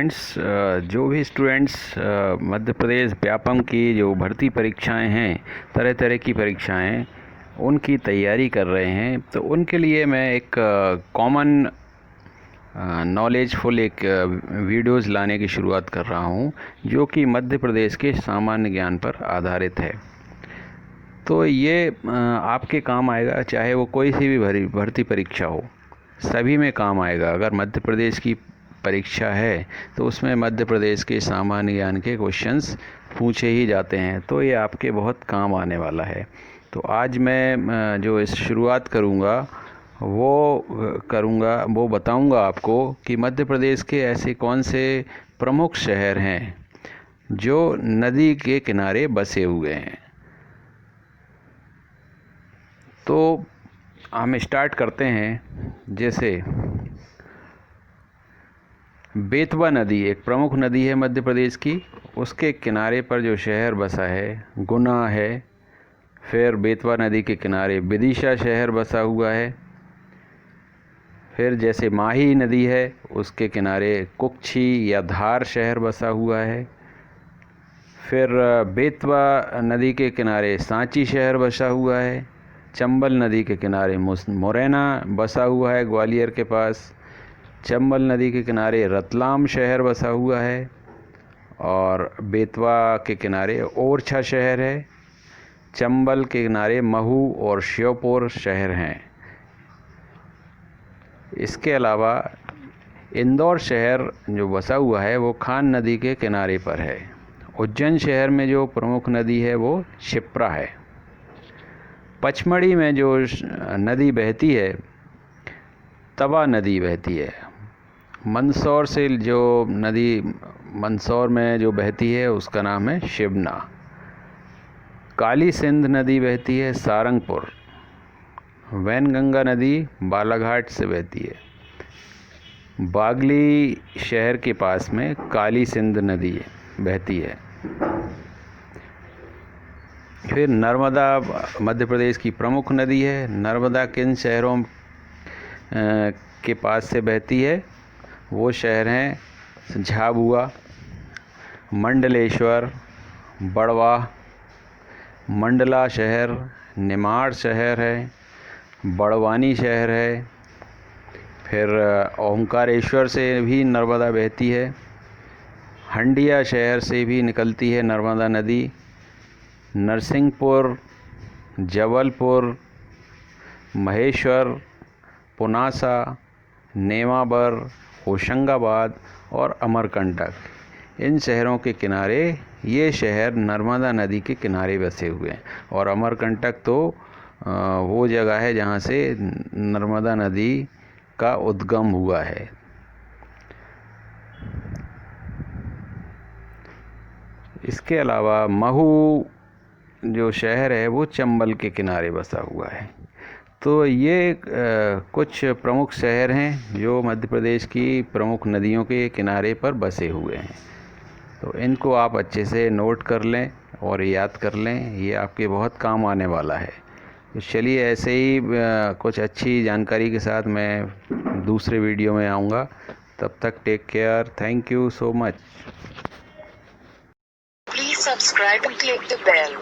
Students, जो भी students Madhya Pradesh Vyapam की जो भर्ती परीक्षाएं हैं, तरह तरह की परीक्षाएं, उनकी तैयारी कर रहे हैं, तो उनके लिए मैं एक कॉमन नॉलेजफुल एक वीडियोस लाने की शुरुआत कर रहा हूं, जो कि मध्य प्रदेश के सामान्य ज्ञान पर आधारित है। तो ये आपके काम आएगा, चाहे वो कोई सी भी भर्ती परीक्षा हो, सभी में काम आएगा। अगर मध्य प्रदेश की परीक्षा है तो उसमें मध्य प्रदेश के सामान्य ज्ञान के क्वेश्चंस पूछे ही जाते हैं, तो ये आपके बहुत काम आने वाला है। तो आज मैं जो इस शुरुआत वो बताऊंगा आपको कि मध्य प्रदेश के ऐसे कौन से प्रमुख शहर हैं जो नदी के किनारे बसे हुए हैं। तो हम स्टार्ट करते हैं। जैसे बेतवा नदी एक प्रमुख नदी है मध्य प्रदेश की, उसके किनारे पर जो शहर बसा है गुना है। फिर बेतवा नदी के किनारे विदिशा शहर बसा हुआ है। फिर जैसे माही नदी है, उसके किनारे कुक्षी या धार शहर बसा हुआ है। फिर बेतवा नदी के किनारे सांची शहर बसा हुआ है। चंबल नदी के किनारे मुरैना बसा हुआ है ग्वालियर के पास। चंबल नदी के किनारे रतलाम शहर बसा हुआ है। और बेतवा के किनारे ओरछा शहर है। चंबल के किनारे महू और श्योपुर शहर हैं। इसके अलावा इंदौर शहर जो बसा हुआ है वो खान नदी के किनारे पर है। उज्जैन शहर में जो प्रमुख नदी है वो क्षिप्रा है। पचमढ़ी में जो नदी बहती है तवा नदी बहती है। मंदसौर से जो नदी मंदसौर में जो बहती है उसका नाम है शिवना। काली सिंध नदी बहती है सारंगपुर। वैनगंगा नदी बालाघाट से बहती है। बागली शहर के पास में काली सिंध नदी बहती है। फिर नर्मदा मध्य प्रदेश की प्रमुख नदी है। नर्मदा किन शहरों के पास से बहती है? वो शहर हैं झाबुआ, मंडलेश्वर, बड़वा, मंडला शहर, निमाड़ शहर है, बड़वानी शहर है। फिर ओंकारेश्वर से भी नर्मदा बहती है। हंडिया शहर से भी निकलती है नर्मदा नदी। नरसिंहपुर, जबलपुर, महेश्वर, पुनासा, नेमाबर, होशंगाबाद और अमरकंटक, इन शहरों के किनारे ये शहर नर्मदा नदी के किनारे बसे हुए हैं। और अमरकंटक तो वो जगह है जहाँ से नर्मदा नदी का उद्गम हुआ है। इसके अलावा महू जो शहर है वो चंबल के किनारे बसा हुआ है। तो ये कुछ प्रमुख शहर हैं जो मध्य प्रदेश की प्रमुख नदियों के किनारे पर बसे हुए हैं। तो इनको आप अच्छे से नोट कर लें और याद कर लें, ये आपके बहुत काम आने वाला है। तो चलिए, ऐसे ही कुछ अच्छी जानकारी के साथ मैं दूसरे वीडियो में आऊँगा। तब तक take care. Thank you so much. Please subscribe and click the bell.